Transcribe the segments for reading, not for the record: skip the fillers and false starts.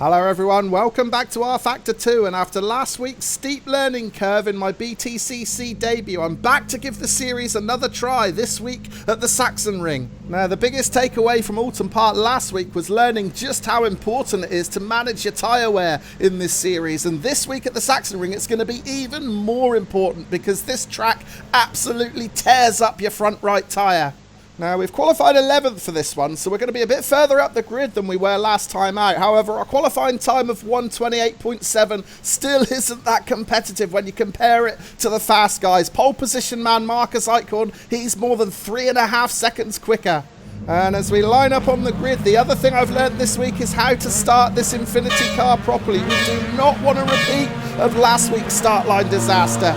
Hello everyone, welcome back to rFactor 2, and after last week's steep learning curve in my BTCC debut, I'm back to give the series another try this week at the Sachsenring. Now, the biggest takeaway from Autumn Park last week was learning just how important it is to manage your tyre wear in this series, and this week at the Sachsenring it's going to be even more important because this track absolutely tears up your front right tyre. Now, we've qualified 11th for this one, so we're going to be a bit further up the grid than we were last time out. However, our qualifying time of 1:28.7 still isn't that competitive when you compare it to the fast guys. Pole position man Marcus Eichhorn, he's more than 3.5 seconds quicker. And as we line up on the grid, the other thing I've learned this week is how to start this Infinity car properly. We do not want a repeat of last week's start line disaster.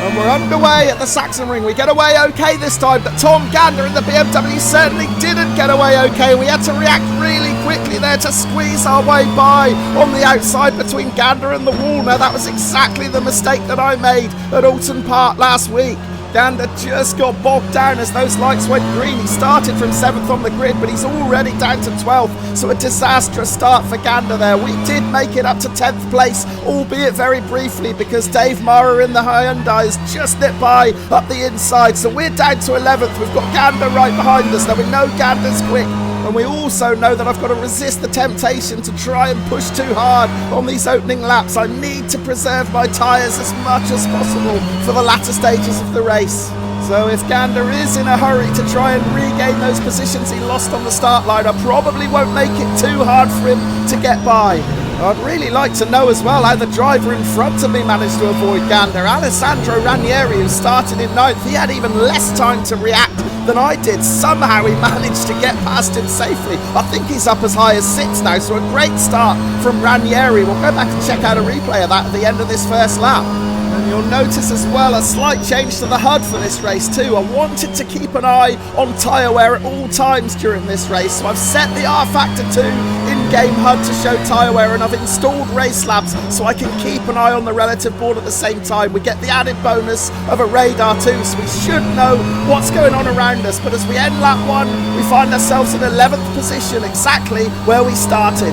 And we're underway at the Sachsenring. We get away okay this time, but Tom Gander in the BMW certainly didn't get away okay. We had to react really quickly there to squeeze our way by on the outside between Gander and the wall. Now, that was exactly the mistake that I made at Autumn Park last week. Gander just got bogged down as those lights went green. He started from 7th on the grid, but he's already down to 12th. So a disastrous start for Gander there. We did make it up to 10th place, albeit very briefly, because Dave Mara in the Hyundai has just nipped by up the inside. So we're down to 11th. We've got Gander right behind us. Now, we know Gander's quick. And we also know that I've got to resist the temptation to try and push too hard on these opening laps. I need to preserve my tyres as much as possible for the latter stages of the race. So if Gander is in a hurry to try and regain those positions he lost on the start line, I probably won't make it too hard for him to get by. I'd really like to know as well how the driver in front of me managed to avoid Gander. Alessandro Ranieri, who started in 9th, he had even less time to react than I did. Somehow he managed to get past him safely. I think he's up as high as 6th now, so a great start from Ranieri. We'll go back and check out a replay of that at the end of this first lap. And you'll notice as well a slight change to the HUD for this race too. I wanted to keep an eye on tyre wear at all times during this race, so I've set the rFactor 2 in-game HUD to show tyre wear, and I've installed race labs so I can keep an eye on the relative board at the same time. We get the added bonus of a radar too, so we should know what's going on around us. But as we end lap 1, we find ourselves in 11th position, exactly where we started.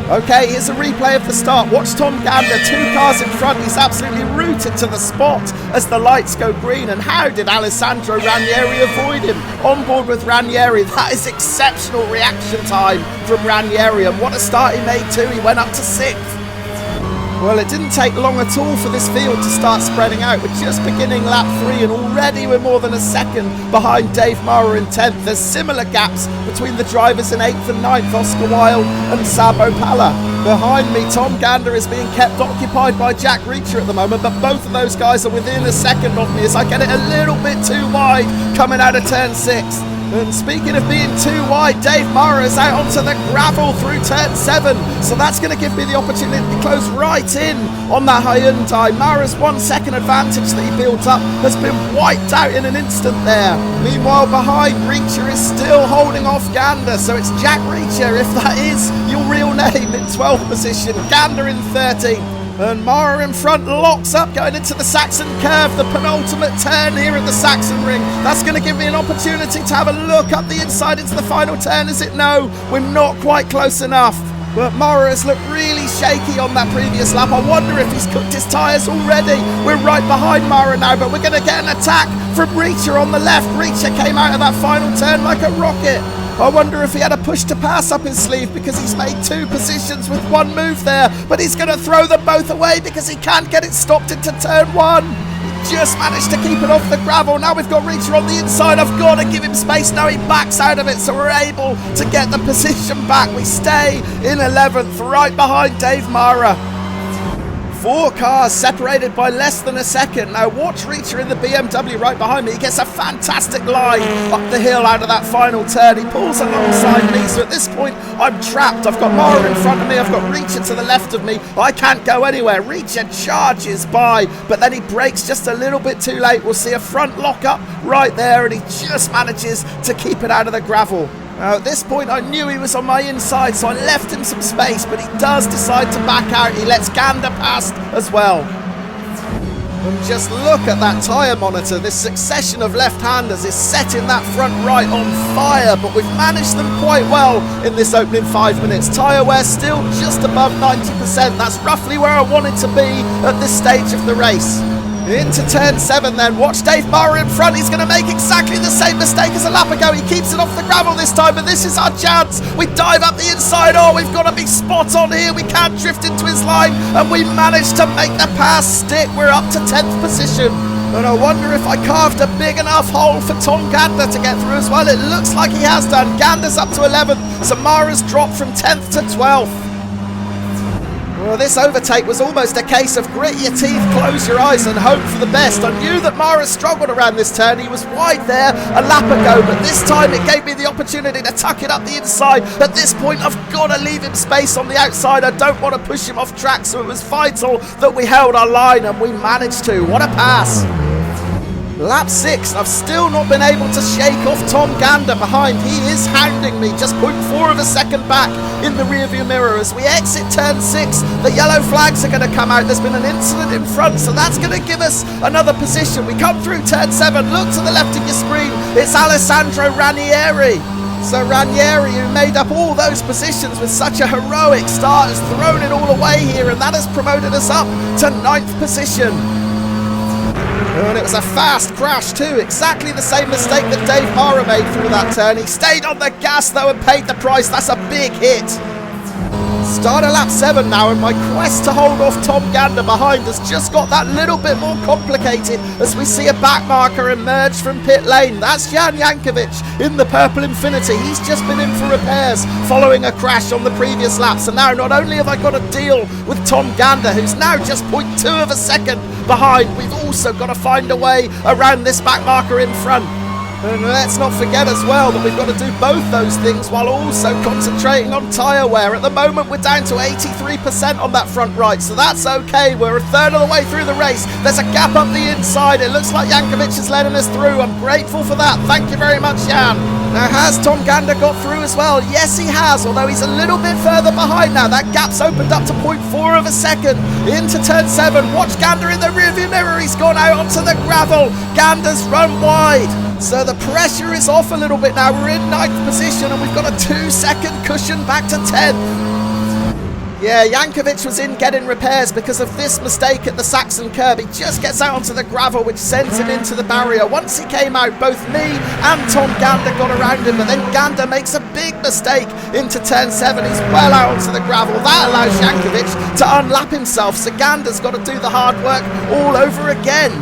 Okay, here's a replay of the start. Watch Tom Gander, 2 cars in front. He's absolutely rooted to the spot as the lights go green. And how did Alessandro Ranieri avoid him? On board with Ranieri. That is exceptional reaction time from Ranieri. And what a start he made too. He went up to 6th. Well, it didn't take long at all for this field to start spreading out. We're just beginning lap 3 and already we're more than a second behind Dave Mara in 10th. There's similar gaps between the drivers in 8th and 9th, Oscar Wilde and Sabo Pala. Behind me, Tom Gander is being kept occupied by Jack Reacher at the moment, but both of those guys are within a second of me as I get it a little bit too wide coming out of turn 6. And speaking of being too wide, Dave Mara is out onto the gravel through turn 7. So that's going to give me the opportunity to close right in on that Hyundai. Mara's 1 second advantage that he built up has been wiped out in an instant there. Meanwhile, behind, Reacher is still holding off Gander. So it's Jack Reacher, if that is your real name, in 12th position. Gander in 13th. And Mara in front locks up going into the Saxon curve, the penultimate turn here at the Sachsenring. That's going to give me an opportunity to have a look up the inside into the final turn. Is it? No, we're not quite close enough. But Mara has looked really shaky on that previous lap. I wonder if he's cooked his tyres already. We're right behind Mara now, but we're going to get an attack from Reacher on the left. Reacher came out of that final turn like a rocket. I wonder if he had a push to pass up his sleeve because he's made 2 positions with 1 move there. But he's going to throw them both away because he can't get it stopped into turn 1. He just managed to keep it off the gravel. Now we've got Reacher on the inside. I've got to give him space. Now he backs out of it, so we're able to get the position back. We stay in 11th, right behind Dave Mara. 4 cars separated by less than a second. Now watch Reacher in the BMW right behind me. He gets a fantastic line up the hill out of that final turn. He pulls alongside me, so at this point I'm trapped. I've got Mara in front of me, I've got Reacher to the left of me. I can't go anywhere. Reacher charges by, but then he brakes just a little bit too late. We'll see a front lock up right there, and he just manages to keep it out of the gravel. Now at this point I knew he was on my inside, so I left him some space, but he does decide to back out. He lets Gander past as well. And just look at that tyre monitor. This succession of left-handers is setting that front right on fire, but we've managed them quite well in this opening 5 minutes. Tyre wear still just above 90%. That's roughly where I wanted to be at this stage of the race. Into turn 7 then. Watch Dave Mara in front. He's going to make exactly the same mistake as a lap ago. He keeps it off the gravel this time, but this is our chance. We dive up the inside. Oh, we've got to be spot on here. We can't drift into his line, and we managed to make the pass stick. We're up to 10th position. And I wonder if I carved a big enough hole for Tom Gander to get through as well. It looks like he has done. Gander's up to 11th. So Mara's dropped from 10th to 12th. Well, this overtake was almost a case of grit your teeth, close your eyes and hope for the best. I knew that Mara struggled around this turn. He was wide there a lap ago, but this time it gave me the opportunity to tuck it up the inside. At this point, I've got to leave him space on the outside. I don't want to push him off track, so it was vital that we held our line, and we managed to. What a pass. Lap 6, I've still not been able to shake off Tom Gander behind. He is hounding me, just 0.4 of a second back in the rearview mirror. As we exit turn 6, the yellow flags are going to come out. There's been an incident in front, so that's going to give us another position. We come through turn 7, look to the left of your screen. It's Alessandro Ranieri. So Ranieri, who made up all those positions with such a heroic start, has thrown it all away here, and that has promoted us up to 9th position. And it was a fast crash too, exactly the same mistake that Dave Mara made through that turn. He stayed on the gas though and paid the price. That's a big hit. Start of lap 7 now, and my quest to hold off Tom Gander behind has just got that little bit more complicated as we see a backmarker emerge from pit lane. That's Jan Jankovic in the purple Infinity. He's just been in for repairs following a crash on the previous lap. So now not only have I got to deal with Tom Gander, who's now just 0.2 of a second behind, we've also got to find a way around this backmarker in front. And let's not forget as well that we've got to do both those things while also concentrating on tyre wear. At the moment, we're down to 83% on that front right, so that's okay. We're a third of the way through the race. There's a gap up the inside. It looks like Jankovic is letting us through. I'm grateful for that. Thank you very much, Jan. Now, has Tom Gander got through as well? Yes, he has, although he's a little bit further behind now. That gap's opened up to 0.4 of a second into turn 7. Watch Gander in the rearview mirror. He's gone out onto the gravel. Gander's run wide. So the pressure is off a little bit now. We're in 9th position, and we've got a 2-second cushion back to 10th. Yeah, Jankovic was in getting repairs because of this mistake at the Saxon curb. He just gets out onto the gravel, which sends him into the barrier. Once he came out, both me and Tom Gander got around him, but then Gander makes a big mistake into turn 7. He's well out onto the gravel. That allows Jankovic to unlap himself, so Gander's got to do the hard work all over again.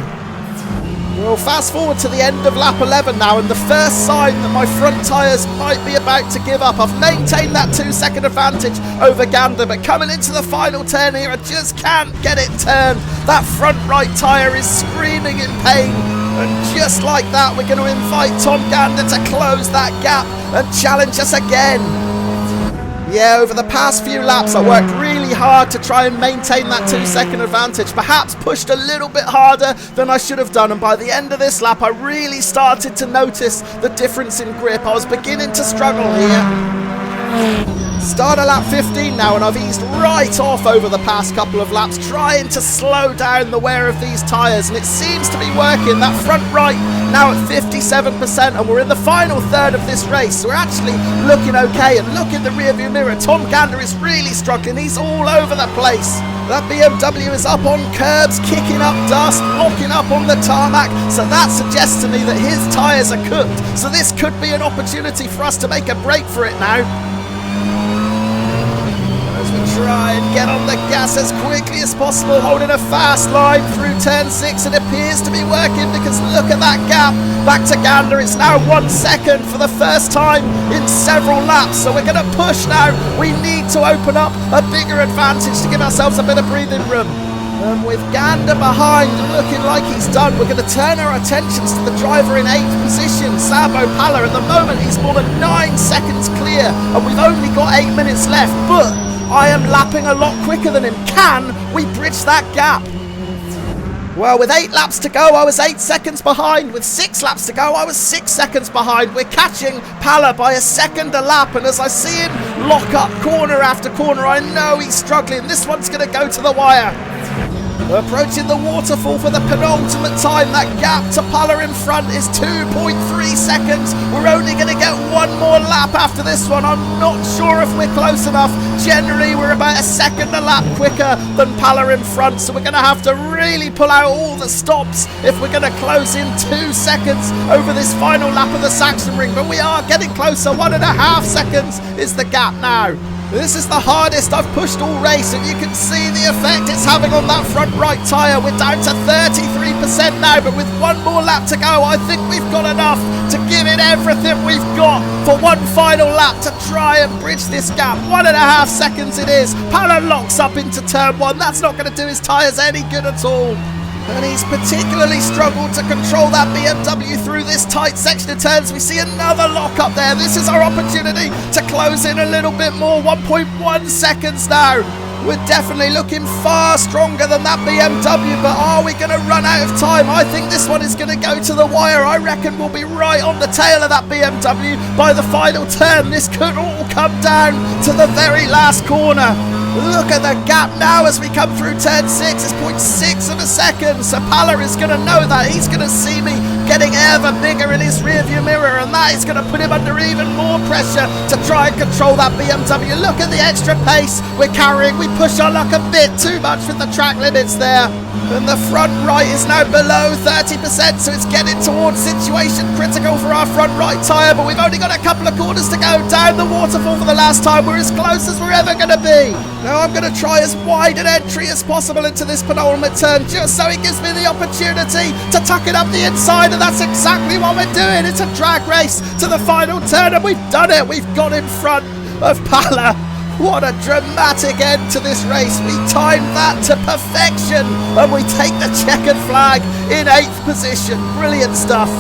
Well, fast forward to the end of lap 11 now, and the first sign that my front tyres might be about to give up. I've maintained that 2-second advantage over Gander, but coming into the final turn here, I just can't get it turned. That front right tyre is screaming in pain, and just like that, we're going to invite Tom Gander to close that gap and challenge us again. Yeah, over the past few laps, I worked really hard to try and maintain that 2-second advantage. Perhaps pushed a little bit harder than I should have done. And by the end of this lap, I really started to notice the difference in grip. I was beginning to struggle here. Start of lap 15 now, and I've eased right off over the past couple of laps, trying to slow down the wear of these tyres, and it seems to be working. That front right now at 57%, and we're in the final third of this race, so we're actually looking okay. And look in the rearview mirror, Tom Gander is really struggling. He's all over the place. That BMW is up on curbs, kicking up dust, locking up on the tarmac, so that suggests to me that his tyres are cooked. So this could be an opportunity for us to make a break for it now. Try and get on the gas as quickly as possible, holding a fast line through turn 6. It appears to be working because look at that gap back to Gander. It's now 1 second for the first time in several laps, so we're going to push now. We need to open up a bigger advantage to give ourselves a bit of breathing room. And with Gander behind, looking like he's done, we're going to turn our attentions to the driver in 8th position, Sabo Palla. At the moment, he's more than 9 seconds clear, and we've only got 8 minutes left, but I am lapping a lot quicker than him. Can we bridge that gap? Well, with 8 laps to go, I was 8 seconds behind. With 6 laps to go, I was 6 seconds behind. We're catching Palla by a second a lap, and as I see him lock up corner after corner, I know he's struggling. This one's going to go to the wire. Approaching the waterfall for the penultimate time. That gap to Pala in front is 2.3 seconds. We're only going to get one more lap after this one. I'm not sure if we're close enough. Generally, we're about a second a lap quicker than Pala in front, so we're going to have to really pull out all the stops if we're going to close in 2 seconds over this final lap of the Sachsenring. But we are getting closer. 1.5 seconds is the gap now. This is the hardest I've pushed all race, and you can see the effect it's having on that front right tyre. We're down to 33% now, but with one more lap to go, I think we've got enough to give it everything we've got for one final lap to try and bridge this gap. 1.5 seconds it is. Pala locks up into turn 1. That's not going to do his tyres any good at all. And he's particularly struggled to control that BMW through this tight section of turns. We see another lock up there. This is our opportunity to close in a little bit more. 1.1 seconds now. We're definitely looking far stronger than that BMW, but are we going to run out of time? I think this one is going to go to the wire. I reckon we'll be right on the tail of that BMW by the final turn. This could all come down to the very last corner. Look at the gap now as we come through turn 6. It's 0.6 of a second. So Pala is going to know that. He's going to see me getting ever bigger in his rearview mirror, and that is going to put him under even more pressure to try and control that BMW. Look at the extra pace we're carrying. We push our luck a bit too much with the track limits there. And the front right is now below 30%, so it's getting towards situation critical for our front right tyre, but we've only got a couple of corners to go. Down the waterfall for the last time. We're as close as we're ever going to be. Now I'm going to try as wide an entry as possible into this penultimate turn, just so it gives me the opportunity to tuck it up the inside, and that's exactly what we're doing. It's a drag race to the final turn, and we've done it. We've got in front of Pala. What a dramatic end to this race. We timed that to perfection, and we take the checkered flag in 8th position. Brilliant stuff.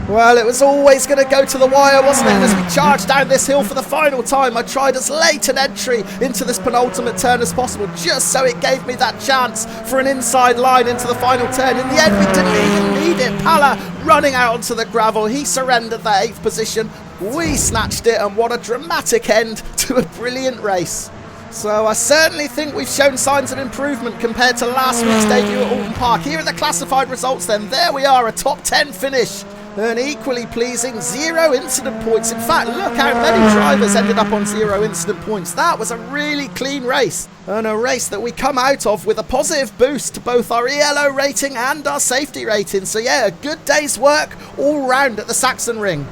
Well, it was always going to go to the wire, wasn't it? And as we charged down this hill for the final time, I tried as late an entry into this penultimate turn as possible, just so it gave me that chance for an inside line into the final turn. In the end, we didn't even need it. Pala running out onto the gravel. He surrendered that 8th position. We snatched it, and what a dramatic end to a brilliant race. So I certainly think we've shown signs of improvement compared to last week's debut at Alton Park. Here are the classified results then. There we are, a top 10 finish. An equally pleasing 0 incident points. In fact, look how many drivers ended up on 0 incident points. That was a really clean race, and a race that we come out of with a positive boost to both our ELO rating and our safety rating. So yeah, a good day's work all round at the Sachsenring.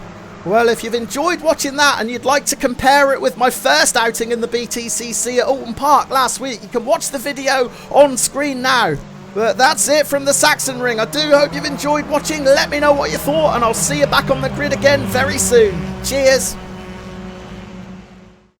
Well, if you've enjoyed watching that and you'd like to compare it with my first outing in the BTCC at Alton Park last week, you can watch the video on screen now. But that's it from the Sachsenring. I do hope you've enjoyed watching. Let me know what you thought, and I'll see you back on the grid again very soon. Cheers.